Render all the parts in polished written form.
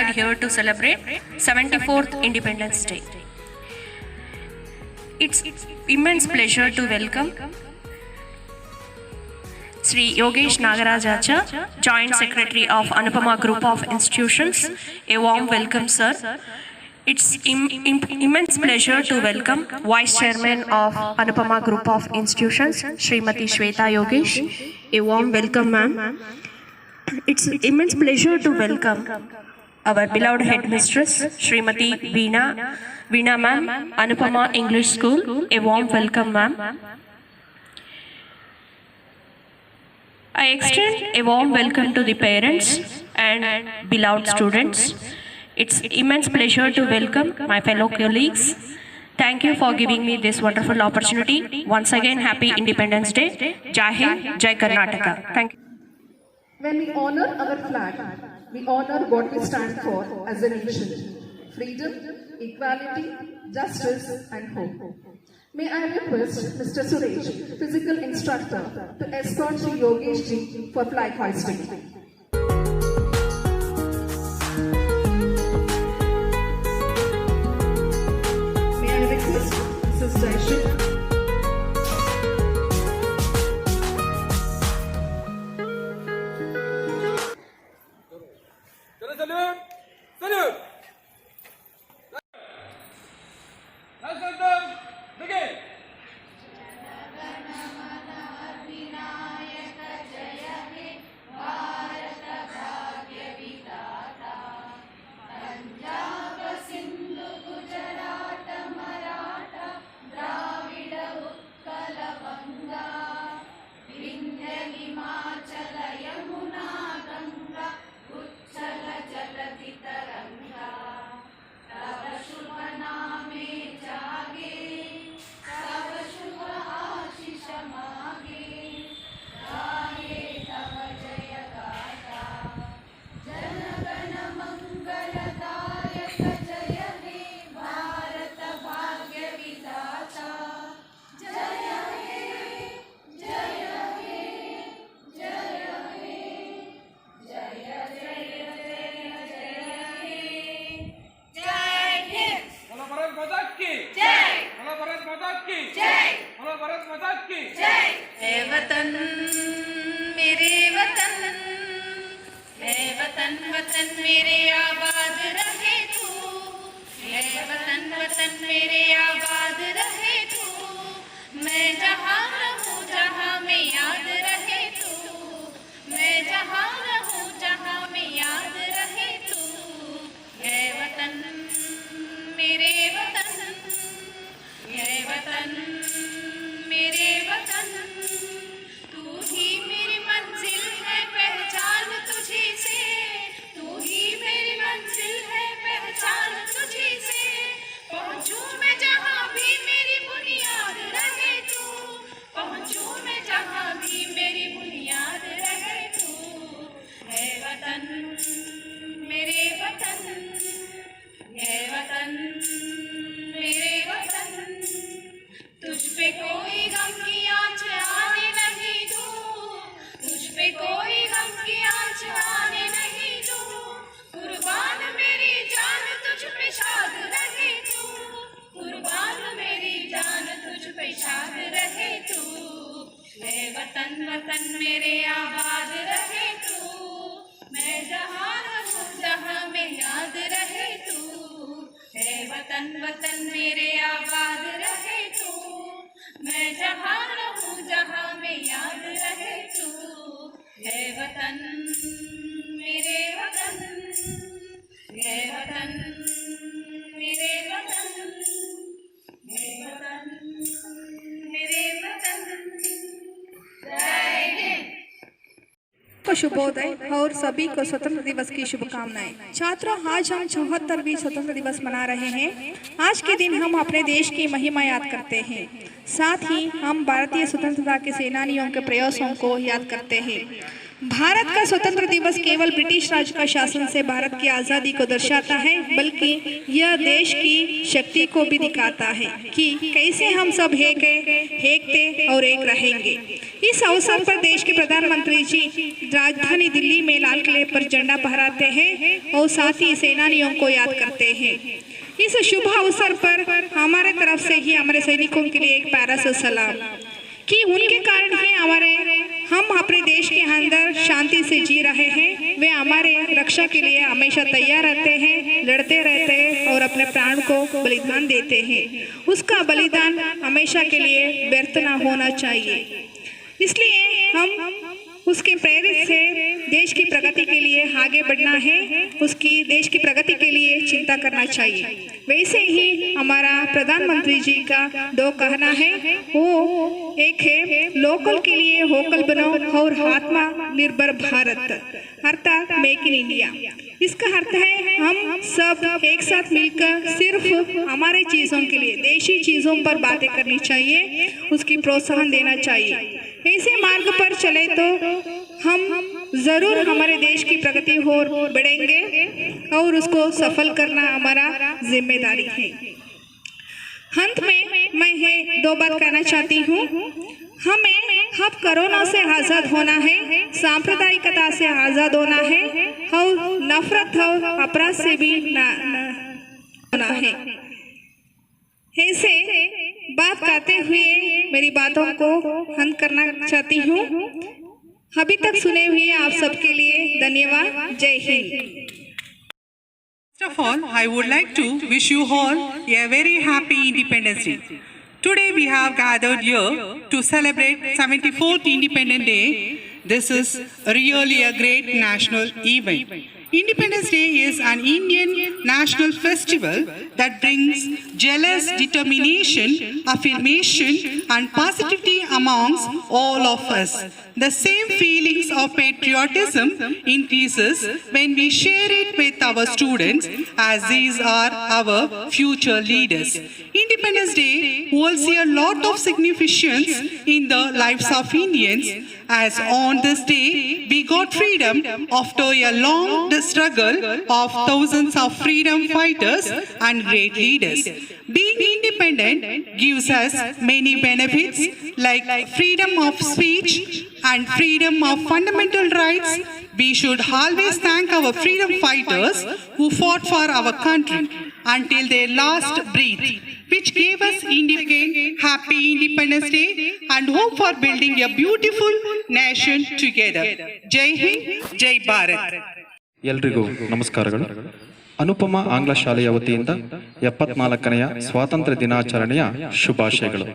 gathered here to celebrate 74th Independence Day. It's immense pleasure to welcome Sri Yogesh Nagarajacha, Joint Secretary of Anupama Group of Institutions. A warm welcome, sir. It's immense pleasure to welcome Vice Chairman of Anupama Group of Institutions, Srimati Shweta Yogesh. A warm welcome, ma'am. It's immense pleasure to welcome our beloved headmistress, Srimati Veena ma'am, Anupama English School. A warm welcome, ma'am. I extend a warm welcome to the parents and beloved students. It's immense pleasure to welcome my fellow colleagues. Thank you for giving me this wonderful opportunity. Once again, happy Independence Day. Jai Hind, Jai Karnataka. Thank you. When we honor our flag, we honor what we stand for as a nation: freedom, equality, justice, and hope. May I request Mr. Suresh, physical instructor, to escort Sri Yogesh ji for flag hoisting. May I request Mrs. Jaishri. Salute! Salute! Last anthem, begin! वतन मेरे वतन, है वतन वतन मेरे आबाद रहे तू, है वतन वतन मेरे आबाद रहे तू, मैं जहाँ रहूँ जहाँ में याद रहे तू, मैं जहाँ रहूँ जहाँ में याद रहे तू, है वतन मेरे वतन, है वतन मेरे वतन, तू ही मेरी मंजिल है पहचान तुझी से, तू ही मेरी मंजिल है पहचान तुझी से, पहुँचूं मैं जहाँ भी मेरी बुनियाद रहे तू, पहुँचूं मैं जहाँ भी मेरी बुनियाद रहे तू, है वतन मेरे वतन, है वतन मेरे वतन, तुझ पे कोई गम की आँच आने नहीं दूँ, तुझ पे कोई गम की आँच आने नहीं दूँ, कुर्बान मेरी जान तुझ पे शाद रहे तू, कुर्बान मेरी जान तुझ पे शाद रहे तू, है वतन वतन मेरे आबाद रहे तू, मैं जहाँ रहूँ जहाँ में याद रहे तू, है वतन वतन मेरे आबाद रहे तू, मैं जहाँ रहूँ जहाँ में याद रहे तू, है वतन मेरे वतन, है वतन मेरे वतन, है वतन मेरे वतन। जय हिंद। को शुभोदय और सभी को स्वतंत्र दिवस की शुभकामनाएं। छात्रों, आज हम 74वीं स्वतंत्र दिवस मना रहे हैं। आज के दिन हम अपने देश की महिमा याद करते हैं, साथ ही हम भारतीय स्वतंत्रता के सेनानियों के प्रयासों को याद करते हैं। भारत का स्वतंत्र दिवस केवल ब्रिटिश राज का शासन से भारत की आज़ादी को दर्शाता है, बल्कि यह देश की शक्ति को भी दिखाता है कि कैसे हम सब एकते और एक रहेंगे। इस अवसर पर देश के प्रधानमंत्री जी राजधानी दिल्ली में लाल किले पर झंडा फहराते हैं और साथ ही सेनानियों को याद करते हैं। इस शुभ अवसर पर हमारे तरफ से ही हमारे सैनिकों के लिए एक प्यारा सा सलाम कि उनके कारण ही हम अपने देश के अंदर शांति से जी रहे हैं। वे हमारे रक्षा के लिए हमेशा तैयार रहते हैं, लड़ते रहते हैं और अपने प्राण को बलिदान देते हैं। उसका बलिदान हमेशा के लिए व्यर्थ ना होना चाहिए। इसलिए हम उसके प्रेरित से देश की प्रगति के लिए आगे बढ़ना है, उसकी देश की प्रगति के लिए चिंता करना चाहिए। वैसे ही हमारा प्रधानमंत्री जी का दो कहना है, वो एक है लोकल के लिए वोकल बनो और आत्मनिर्भर भारत, अर्थात मेक इन इंडिया। इसका अर्थ है हम सब एक साथ मिलकर सिर्फ हमारे चीज़ों के लिए, देशी चीज़ों पर बातें करनी चाहिए, उसकी प्रोत्साहन देना चाहिए। ऐसे मार्ग पर चले तो हम जरूर हमारे देश की प्रगति और बढ़ेंगे और उसको सफल करना हमारा जिम्मेदारी है। अंत में मैं ये दो बात कहना चाहती हूँ। हमें अब कोरोना से आज़ाद होना है, सांप्रदायिकता से आज़ाद होना है और नफरत और अपराध से भी होना है। ऐसे बात कहते हुए मेरी बातों को अंत करना चाहती हूँ। अभी तक सुने हुए आप सबके लिए धन्यवाद। जय Hind. First of all, I would like to wish you all a very happy Independence Day. Today we have gathered here to celebrate 74th Independence Day. This is really a great national event. Independence Day is an Indian national festival that brings jealous determination, affirmation and positivity amongst all of us. The same feelings of patriotism increases when we share it with our students, as these are our future leaders. Independence Day holds a lot of significance in the lives of Indians, as on this day we got freedom after a long struggle of thousands of freedom fighters and great leaders. Being independent gives us many benefits like freedom of speech and freedom of fundamental rights. We should always thank our freedom fighters who fought for our country until their last breath, which gave us independence. Happy Independence Day and hope for building a beautiful nation together. Jai Hind, Jai Bharat. ಎಲ್ರಿಗೂ ನಮಸ್ಕಾರಗಳು. ಅನುಪಮ ಆಂಗ್ಲ ಶಾಲೆಯ ವತಿಯಿಂದ 74ನೆಯ ಸ್ವಾತಂತ್ರ್ಯ ದಿನಾಚರಣೆಯ ಶುಭಾಶಯಗಳು.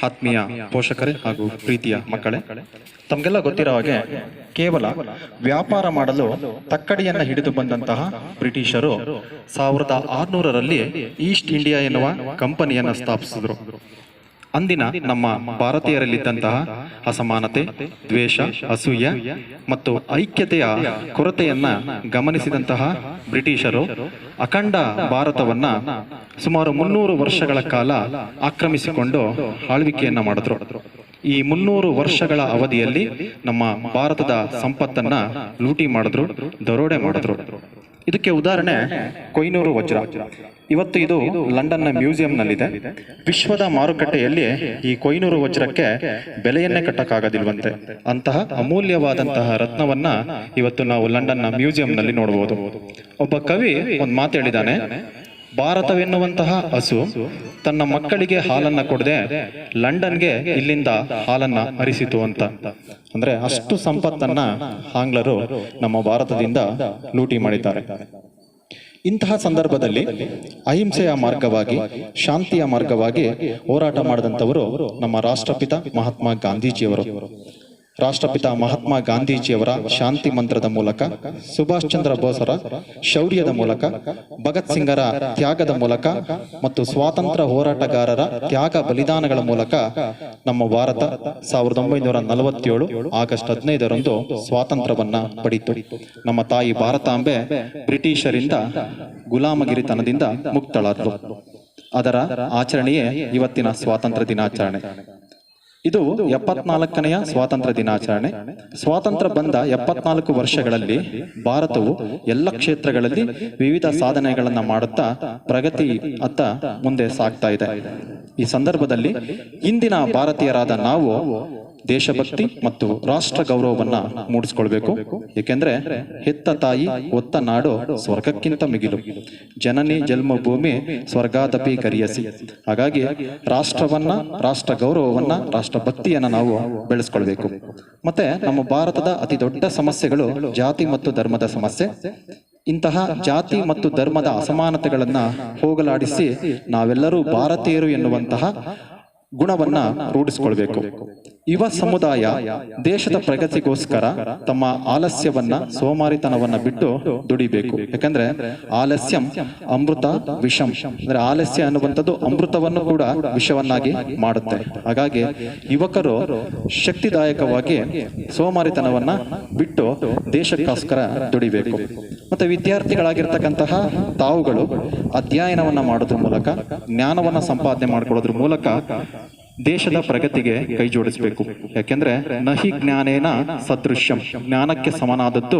ಆತ್ಮೀಯ ಪೋಷಕರೇ ಹಾಗೂ ಪ್ರೀತಿಯ ಮಕ್ಕಳೇ, ತಮಗೆಲ್ಲ ಗೊತ್ತಿರೋ ಹಾಗೆ ಕೇವಲ ವ್ಯಾಪಾರ ಮಾಡಲು ತಕ್ಕಡಿಯನ್ನು ಹಿಡಿದು ಬಂದಂತಹ ಬ್ರಿಟಿಷರು 1600ರಲ್ಲಿ ಈಸ್ಟ್ ಇಂಡಿಯಾ ಎನ್ನುವ ಕಂಪನಿಯನ್ನು ಸ್ಥಾಪಿಸಿದ್ರು. ಅಂದಿನ ನಮ್ಮ ಭಾರತೀಯರಲ್ಲಿದ್ದಂತಹ ಅಸಮಾನತೆ, ದ್ವೇಷ, ಅಸೂಯೆ ಮತ್ತು ಐಕ್ಯತೆಯ ಕೊರತೆಯನ್ನ ಗಮನಿಸಿದಂತಹ ಬ್ರಿಟಿಷರು ಅಖಂಡ ಭಾರತವನ್ನ ಸುಮಾರು 300 ವರ್ಷಗಳ ಕಾಲ ಆಕ್ರಮಿಸಿಕೊಂಡು ಆಳ್ವಿಕೆಯನ್ನ ಮಾಡಿದ್ರು. ಈ 300 ವರ್ಷಗಳ ಅವಧಿಯಲ್ಲಿ ನಮ್ಮ ಭಾರತದ ಸಂಪತ್ತನ್ನ ಲೂಟಿ ಮಾಡಿದ್ರು, ದರೋಡೆ ಮಾಡಿದ್ರು. ಇದಕ್ಕೆ ಉದಾಹರಣೆ ಕೊಹಿನೂರು ವಜ್ರ. ಇವತ್ತು ಇದು ಲಂಡನ್ನ ಮ್ಯೂಸಿಯಂನಲ್ಲಿದೆ. ವಿಶ್ವದ ಮಾರುಕಟ್ಟೆಯಲ್ಲಿ ಈ ಕೊಹಿನೂರು ವಜ್ರಕ್ಕೆ ಬೆಲೆಯನ್ನೇ ಕಟ್ಟಕ್ಕಾಗೋದಿಲ್ವಂತೆ. ಅಂತಹ ಅಮೂಲ್ಯವಾದಂತಹ ರತ್ನವನ್ನ ಇವತ್ತು ನಾವು ಲಂಡನ್ನ ಮ್ಯೂಸಿಯಂನಲ್ಲಿ ನೋಡಬಹುದು. ಒಬ್ಬ ಕವಿ ಒಂದು ಮಾತು ಹೇಳಿದಾನೆ, ಭಾರತವೆನ್ನುವಂತಹ ಹಸು ತನ್ನ ಮಕ್ಕಳಿಗೆ ಹಾಲನ್ನ ಕೊಡದೆ ಲಂಡನ್ಗೆ ಇಲ್ಲಿಂದ ಹಾಲನ್ನ ಹರಿಸಿತು ಅಂತ. ಅಂದ್ರೆ ಅಷ್ಟು ಸಂಪತ್ತನ್ನ ಆಂಗ್ಲರು ನಮ್ಮ ಭಾರತದಿಂದ ಲೂಟಿ ಮಾಡಿದ್ದಾರೆ. ಇಂತಹ ಸಂದರ್ಭದಲ್ಲಿ ಅಹಿಂಸೆಯ ಮಾರ್ಗವಾಗಿ, ಶಾಂತಿಯ ಮಾರ್ಗವಾಗಿ ಹೋರಾಟ ಮಾಡಿದಂಥವರು ನಮ್ಮ ರಾಷ್ಟ್ರಪಿತ ಮಹಾತ್ಮ ಗಾಂಧೀಜಿಯವರು. ರಾಷ್ಟ್ರಪಿತ ಮಹಾತ್ಮ ಗಾಂಧೀಜಿಯವರ ಶಾಂತಿ ಮಂತ್ರದ ಮೂಲಕ, ಸುಭಾಷ್ ಚಂದ್ರ ಬೋಸರ ಶೌರ್ಯದ ಮೂಲಕ, ಭಗತ್ ಸಿಂಗರ ತ್ಯಾಗದ ಮೂಲಕ ಮತ್ತು ಸ್ವಾತಂತ್ರ್ಯ ಹೋರಾಟಗಾರರ ತ್ಯಾಗ ಬಲಿದಾನಗಳ ಮೂಲಕ ನಮ್ಮ ಭಾರತ 1947 ಆಗಸ್ಟ್ 15ರಂದು ಸ್ವಾತಂತ್ರ್ಯವನ್ನ ಪಡೆಯಿತು. ನಮ್ಮ ತಾಯಿ ಭಾರತಾಂಬೆ ಬ್ರಿಟಿಷರಿಂದ ಗುಲಾಮಗಿರಿತನದಿಂದ ಮುಕ್ತಳಾದಳು. ಅದರ ಆಚರಣೆಯೇ ಇವತ್ತಿನ ಸ್ವಾತಂತ್ರ್ಯ ದಿನಾಚರಣೆ. ಇದು 74ನೆಯ ಸ್ವಾತಂತ್ರ್ಯ ದಿನಾಚರಣೆ. ಸ್ವಾತಂತ್ರ್ಯ ಬಂದ 74 ವರ್ಷಗಳಲ್ಲಿ ಭಾರತವು ಎಲ್ಲ ಕ್ಷೇತ್ರಗಳಲ್ಲಿ ವಿವಿಧ ಸಾಧನೆಗಳನ್ನು ಮಾಡುತ್ತಾ ಪ್ರಗತಿ ಅತ್ತ ಮುಂದೆ ಸಾಗ್ತಾ ಇದೆ. ಈ ಸಂದರ್ಭದಲ್ಲಿ ಇಂದಿನ ಭಾರತೀಯರಾದ ನಾವು ದೇಶಭಕ್ತಿ ಮತ್ತು ರಾಷ್ಟ್ರ ಗೌರವವನ್ನ ಮೂಡಿಸ್ಕೊಳ್ಬೇಕು. ಏಕೆಂದ್ರೆ ಹೆತ್ತ ತಾಯಿ ಒತ್ತ ನಾಡು ಸ್ವರ್ಗಕ್ಕಿಂತ ಮಿಗಿಲು, ಜನನಿ ಜನ್ಮಭೂಮಿ ಸ್ವರ್ಗಾದಪಿ ಗರಿಯಸಿ. ಹಾಗಾಗಿ ರಾಷ್ಟ್ರವನ್ನ, ರಾಷ್ಟ್ರ ಗೌರವವನ್ನ, ರಾಷ್ಟ್ರ ಭಕ್ತಿಯನ್ನ ನಾವು ಬೆಳೆಸ್ಕೊಳ್ಬೇಕು. ಮತ್ತೆ ನಮ್ಮ ಭಾರತದ ಅತಿ ದೊಡ್ಡ ಸಮಸ್ಯೆಗಳು ಜಾತಿ ಮತ್ತು ಧರ್ಮದ ಸಮಸ್ಯೆ. ಇಂತಹ ಜಾತಿ ಮತ್ತು ಧರ್ಮದ ಅಸಮಾನತೆಗಳನ್ನ ಹೋಗಲಾಡಿಸಿ ನಾವೆಲ್ಲರೂ ಭಾರತೀಯರು ಎನ್ನುವಂತಹ ಗುಣವನ್ನ ರೂಢಿಸಿಕೊಳ್ಬೇಕು. ಯುವ ಸಮುದಾಯ ದೇಶದ ಪ್ರಗತಿಗೋಸ್ಕರ ತಮ್ಮ ಆಲಸ್ಯವನ್ನ, ಸೋಮಾರಿತನವನ್ನ ಬಿಟ್ಟು ದುಡಿಬೇಕು. ಯಾಕಂದ್ರೆ ಆಲಸ್ಯಂ ಅಮೃತ ವಿಷಂ, ಅಂದ್ರೆ ಆಲಸ್ಯ ಅನ್ನುವಂಥದ್ದು ಅಮೃತವನ್ನು ಕೂಡ ವಿಷವನ್ನಾಗಿ ಮಾಡುತ್ತೆ. ಹಾಗಾಗಿ ಯುವಕರು ಶಕ್ತಿದಾಯಕವಾಗಿ ಸೋಮಾರಿತನವನ್ನ ಬಿಟ್ಟು ದೇಶಕ್ಕೋಸ್ಕರ ದುಡಿಬೇಕು. ಮತ್ತೆ ವಿದ್ಯಾರ್ಥಿಗಳಾಗಿರ್ತಕ್ಕಂತಹ ತಾವುಗಳು ಅಧ್ಯಯನವನ್ನ ಮಾಡೋದ್ರ ಮೂಲಕ, ಜ್ಞಾನವನ್ನ ಸಂಪಾದನೆ ಮಾಡ್ಕೊಳ್ಳೋದ್ರ ಮೂಲಕ ದೇಶದ ಪ್ರಗತಿಗೆ ಕೈ ಜೋಡಿಸಬೇಕು. ಯಾಕೆಂದ್ರೆ ನಹಿ ಜ್ಞಾನೇನ ಸದೃಶ್ಯಂ, ಜ್ಞಾನಕ್ಕೆ ಸಮನಾದದ್ದು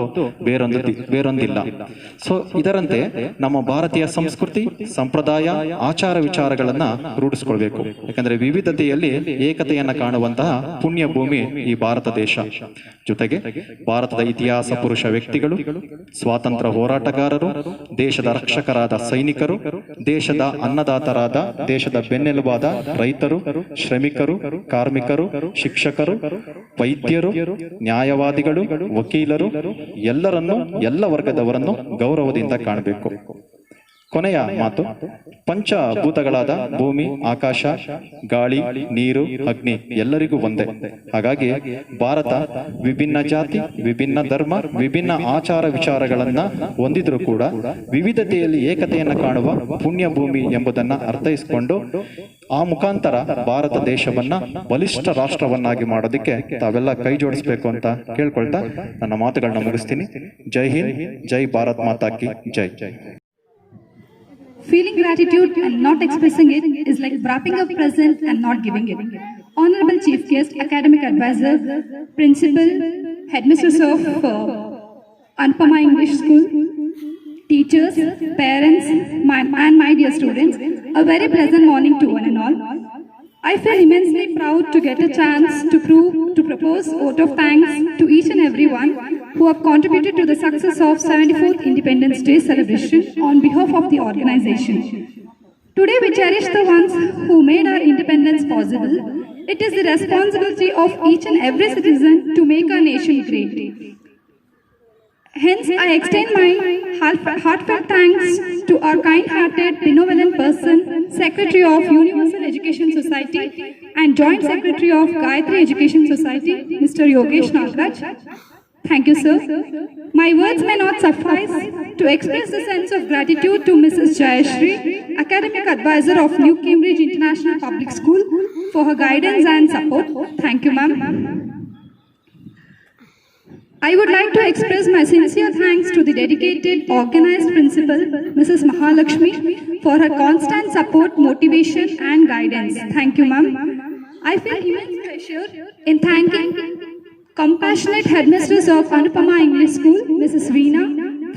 ಬೇರೊಂದಿಲ್ಲ. ಸೊ ಇದರಂತೆ ನಮ್ಮ ಭಾರತೀಯ ಸಂಸ್ಕೃತಿ, ಸಂಪ್ರದಾಯ, ಆಚಾರ ವಿಚಾರಗಳನ್ನ ರೂಢಿಸ್ಕೊಳ್ಬೇಕು. ಯಾಕಂದ್ರೆ ವಿವಿಧತೆಯಲ್ಲಿ ಏಕತೆಯನ್ನ ಕಾಣುವಂತಹ ಪುಣ್ಯ ಭೂಮಿ ಈ ಭಾರತ ದೇಶ. ಜೊತೆಗೆ ಭಾರತದ ಇತಿಹಾಸ ಪುರುಷ ವ್ಯಕ್ತಿಗಳು, ಸ್ವಾತಂತ್ರ್ಯ ಹೋರಾಟಗಾರರು, ದೇಶದ ರಕ್ಷಕರಾದ ಸೈನಿಕರು, ದೇಶದ ಅನ್ನದಾತರಾದ, ದೇಶದ ಬೆನ್ನೆಲುಬಾದ ರೈತರು, ಶ್ರಮಿಕರು, ಕಾರ್ಮಿಕರು, ಶಿಕ್ಷಕರು, ವೈದ್ಯರು, ನ್ಯಾಯವಾದಿಗಳು, ವಕೀಲರು, ಎಲ್ಲರನ್ನೂ, ಎಲ್ಲ ವರ್ಗದವರನ್ನು ಗೌರವದಿಂದ ಕಾಣಬೇಕು. ಕೊನೆಯ ಮಾತು, ಪಂಚಭೂತಗಳಾದ ಭೂಮಿ, ಆಕಾಶ, ಗಾಳಿ, ನೀರು, ಅಗ್ನಿ ಎಲ್ಲರಿಗೂ ಒಂದೇ. ಹಾಗಾಗಿ ಭಾರತ ವಿಭಿನ್ನ ಜಾತಿ, ವಿಭಿನ್ನ ಧರ್ಮ, ವಿಭಿನ್ನ ಆಚಾರ ವಿಚಾರಗಳನ್ನ ಹೊಂದಿದ್ರೂ ಕೂಡ ವಿವಿಧತೆಯಲ್ಲಿ ಏಕತೆಯನ್ನು ಕಾಣುವ ಪುಣ್ಯ ಭೂಮಿ ಎಂಬುದನ್ನ ಅರ್ಥೈಸಿಕೊಂಡು ಆ ಮುಖಾಂತರ ಭಾರತ ದೇಶವನ್ನ ಬಲಿಷ್ಠ ರಾಷ್ಟ್ರವನ್ನಾಗಿ ಮಾಡೋದಕ್ಕೆ ತಾವೆಲ್ಲ ಕೈ ಜೋಡಿಸಬೇಕು ಅಂತ ಕೇಳ್ಕೊಳ್ತಾ ನನ್ನ ಮಾತುಗಳನ್ನ ಮುಗಿಸ್ತೀನಿ. ಜೈ ಹಿಂದ್, ಜೈ ಭಾರತ್ ಮಾತಾ ಕಿ ಜೈ. Feeling gratitude and not expressing it is like wrapping up present and not giving it. Honorable Chief Guest, Academic Advisor, Principal, Headmistress of Anupama English School, teachers, parents, and my dear students, a very pleasant morning to one and all. I feel immensely proud to get a chance to propose vote of thanks to each and everyone who have contributed to the success of 74th Independence Day celebration on behalf of the organization. Today we cherish the ones who made our independence possible. It is the responsibility of each and every citizen to make our nation great. Hence, I extend my heartfelt thanks to our kind-hearted, benevolent person, Secretary of Universal Education Society and Joint Secretary of Gayatri Education Society, Mr. Yogesh Nagraj. Thank you, sir. My words may not suffice to express the sense of gratitude to Mrs. Jayashree, Academic Advisor of New Cambridge International Public School, for her guidance and support. Thank you, ma'am. I would like to express my sincere thanks to the dedicated, organized principal, Mrs. Mahalakshmi, for her constant support, motivation and guidance. Thank you, ma'am. I feel immense pleasure in thanking compassionate headmistress of Anupama English School, Mrs. Veena.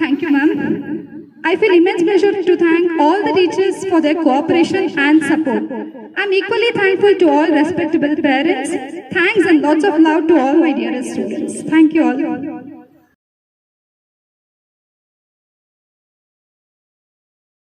Thank you, ma'am. I feel immense pleasure to thank all the teachers for their cooperation and support. I'm equally thankful to all respectable parents. Thanks and lots of love to all my dearest students. Thank you all.